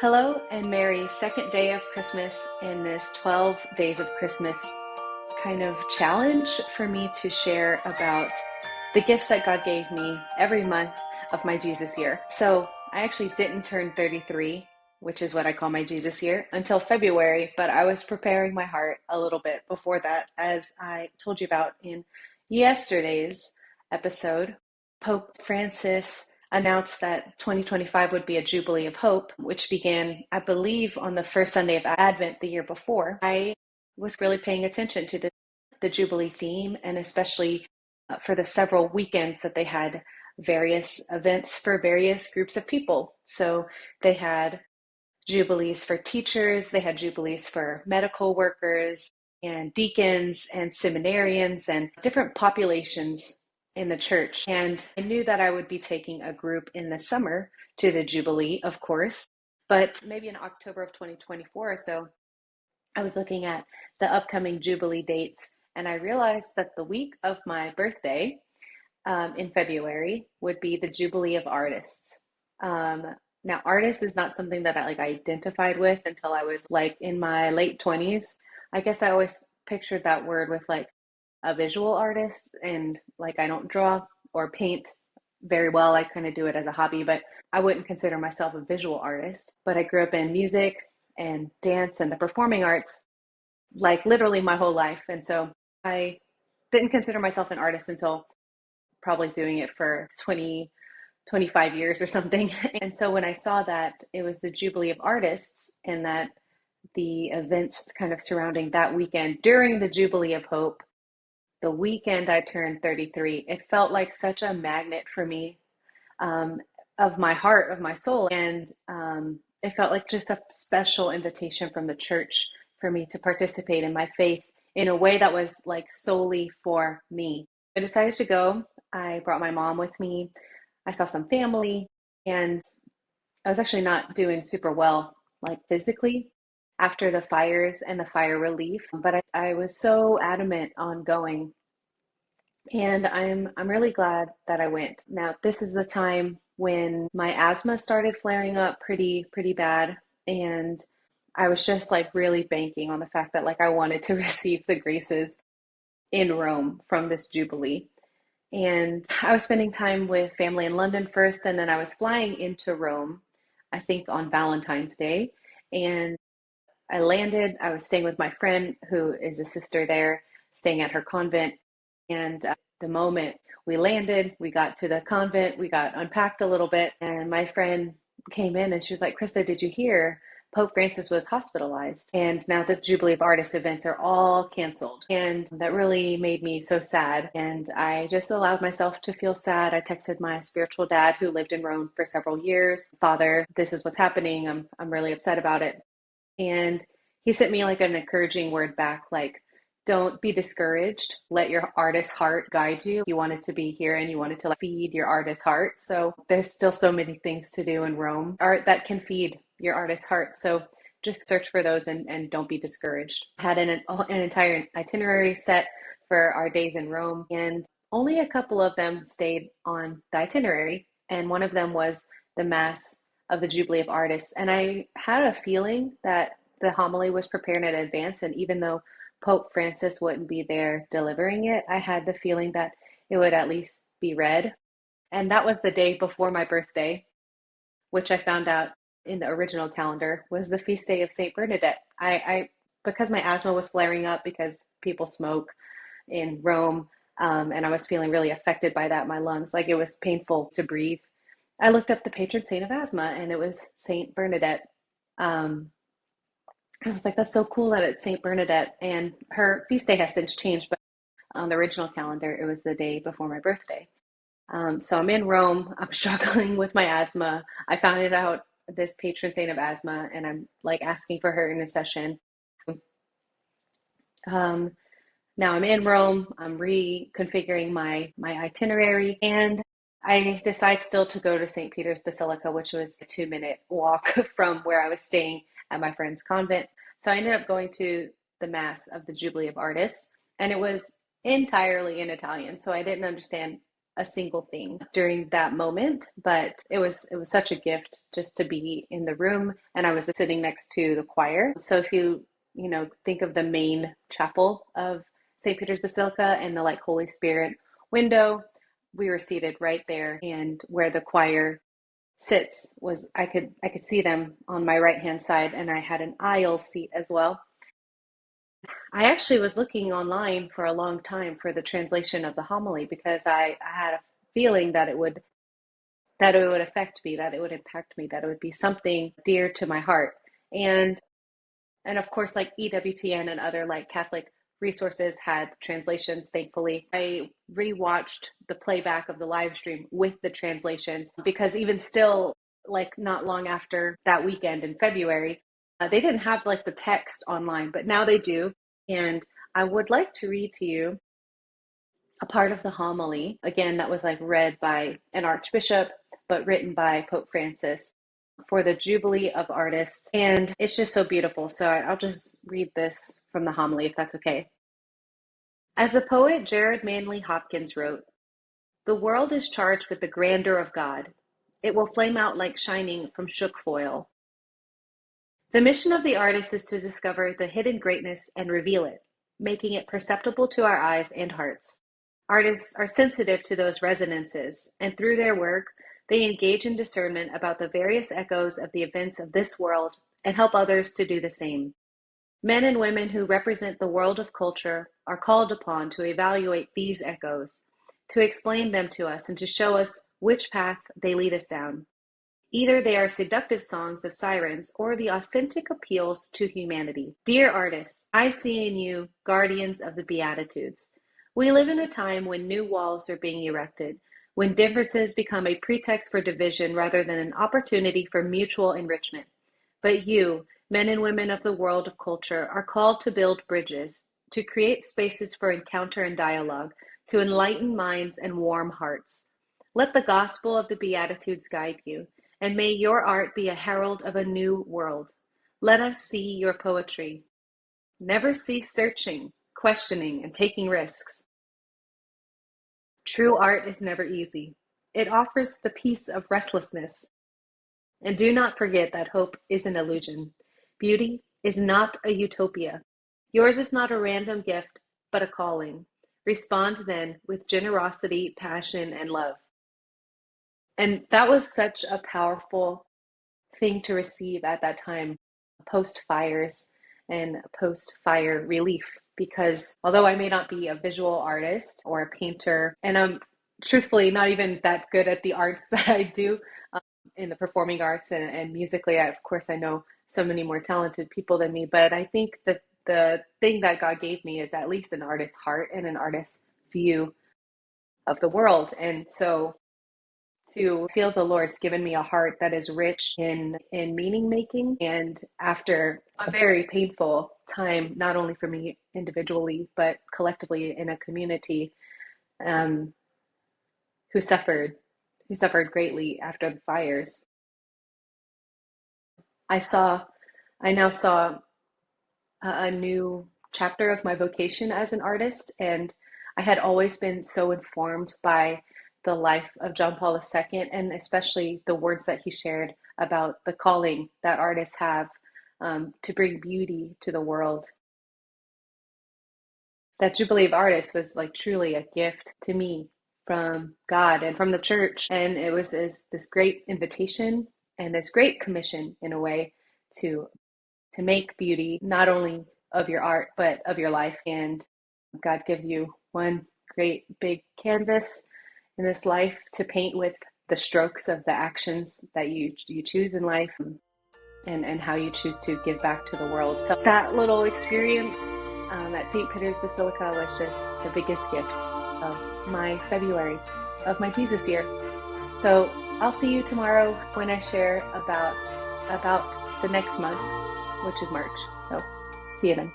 Hello and merry second day of Christmas in this 12 days of Christmas kind of challenge for me to share about the gifts that God gave me every month of my Jesus year. So I actually didn't turn 33, which is what I call my Jesus year, until February, but I was preparing my heart a little bit before that, as I told you about in yesterday's episode. Pope Francis announced that 2025 would be a Jubilee of Hope, which began, I believe, on the first Sunday of Advent the year before. I was really paying attention to the Jubilee theme, and especially for the several weekends that they had various events for various groups of people. So they had Jubilees for teachers, they had Jubilees for medical workers and deacons and seminarians and different populations in the church. And I knew that I would be taking a group in the summer to the Jubilee, of course, but maybe in October of 2024 or so, I was looking at the upcoming Jubilee dates, and I realized that the week of my birthday in February would be the Jubilee of Artists. Now, artist is not something that I identified with until I was in my late 20s. I guess I always pictured that word with a visual artist, and I don't draw or paint very well. I kind of do it as a hobby, but I wouldn't consider myself a visual artist. But I grew up in music and dance and the performing arts literally my whole life. And so I didn't consider myself an artist until probably doing it for 20, 25 years or something. And so when I saw that it was the Jubilee of Artists and that the events kind of surrounding that weekend during the Jubilee of Hope, the weekend I turned 33, it felt like such a magnet for me, of my heart, of my soul. And it felt like just a special invitation from the church for me to participate in my faith in a way that was solely for me. I decided to go. I brought my mom with me. I saw some family, and I was actually not doing super well, physically, after the fires and the fire relief. But I was so adamant on going, and I'm really glad that I went. Now, this is the time when my asthma started flaring up pretty bad, and I was just really banking on the fact that I wanted to receive the graces in Rome from this Jubilee. And I was spending time with family in London first, and then I was flying into Rome, I think on Valentine's Day. And I landed, I was staying with my friend who is a sister there, staying at her convent. And the moment we landed, we got to the convent, we got unpacked a little bit, and my friend came in and she was like, "Krista, did you hear? Pope Francis was hospitalized, and now the Jubilee of Artists events are all canceled." And that really made me so sad. And I just allowed myself to feel sad. I texted my spiritual dad, who lived in Rome for several years, "Father, this is what's happening. I'm really upset about it." And he sent me an encouraging word back, "Don't be discouraged. Let your artist heart guide you. You wanted to be here and you wanted to feed your artist heart. So there's still so many things to do in Rome, art that can feed your artist heart. So just search for those and don't be discouraged." I had an entire itinerary set for our days in Rome, and only a couple of them stayed on the itinerary. And one of them was the Mass of the Jubilee of Artists. And I had a feeling that the homily was prepared in advance. And even though Pope Francis wouldn't be there delivering it, I had the feeling that it would at least be read. And that was the day before my birthday, which I found out in the original calendar was the feast day of Saint Bernadette. I because my asthma was flaring up because people smoke in Rome, and I was feeling really affected by that. My lungs, it was painful to breathe. I looked up the patron saint of asthma, and it was Saint Bernadette. I was like, that's so cool that it's Saint Bernadette, and her feast day has since changed, but on the original calendar, it was the day before my birthday. So I'm in Rome. I'm struggling with my asthma. I found out this patron saint of asthma, and I'm asking for her intercession. Um, Now I'm in Rome. I'm reconfiguring my itinerary, and I decide still to go to St. Peter's Basilica, which was a 2-minute walk from where I was staying at my friend's convent. So I ended up going to the Mass of the Jubilee of Artists, and it was entirely in Italian, so I didn't understand a single thing during that moment, but it was such a gift just to be in the room, and I was sitting next to the choir. So if you think of the main chapel of St. Peter's Basilica and the like Holy Spirit window, we were seated right there, and where the choir sits was I could see them on my right hand side, and I had an aisle seat as well. I actually was looking online for a long time for the translation of the homily because I had a feeling that it would affect me, that it would impact me, that it would be something dear to my heart. And of course, like EWTN and other like Catholic resources had translations, thankfully. I rewatched the playback of the live stream with the translations because even still, like not long after that weekend in February, they didn't have like the text online, but now they do. And I would like to read to you a part of the homily, again, that was like read by an archbishop, but written by Pope Francis for the Jubilee of Artists. And it's just so beautiful. So I'll just read this from the homily, if that's okay. As the poet Jared Manley Hopkins wrote, "The world is charged with the grandeur of God. It will flame out like shining from shook foil. The mission of the artist is to discover the hidden greatness and reveal it, making it perceptible to our eyes and hearts. Artists are sensitive to those resonances, and through their work, they engage in discernment about the various echoes of the events of this world and help others to do the same. Men and women who represent the world of culture are called upon to evaluate these echoes, to explain them to us and to show us which path they lead us down. Either they are seductive songs of sirens or the authentic appeals to humanity. Dear artists, I see in you guardians of the Beatitudes. We live in a time when new walls are being erected, when differences become a pretext for division rather than an opportunity for mutual enrichment. But you, men and women of the world of culture, are called to build bridges, to create spaces for encounter and dialogue, to enlighten minds and warm hearts. Let the gospel of the Beatitudes guide you, and may your art be a herald of a new world. Let us see your poetry. Never cease searching, questioning, and taking risks. True art is never easy. It offers the peace of restlessness. And do not forget that hope is an illusion. Beauty is not a utopia. Yours is not a random gift, but a calling. Respond then with generosity, passion, and love." And that was such a powerful thing to receive at that time, post fires and post fire relief. Because although I may not be a visual artist or a painter, and I'm truthfully not even that good at the arts that I do in the performing arts and musically, of course, I know so many more talented people than me, but I think that the thing that God gave me is at least an artist's heart and an artist's view of the world. And so to feel the Lord's given me a heart that is rich in meaning making. And after a very painful time, not only for me individually, but collectively in a community who suffered greatly after the fires, I now saw a new chapter of my vocation as an artist. And I had always been so informed by the life of John Paul II, and especially the words that he shared about the calling that artists have to bring beauty to the world. That Jubilee of Artists was like truly a gift to me from God and from the church. And it was this great invitation and this great commission in a way to make beauty not only of your art, but of your life. And God gives you one great big canvas in this life to paint with the strokes of the actions that you choose in life and how you choose to give back to the world. So that little experience at St. Peter's Basilica was just the biggest gift of my February, of my Jesus year. So I'll see you tomorrow when I share about the next month, which is March. So see you then.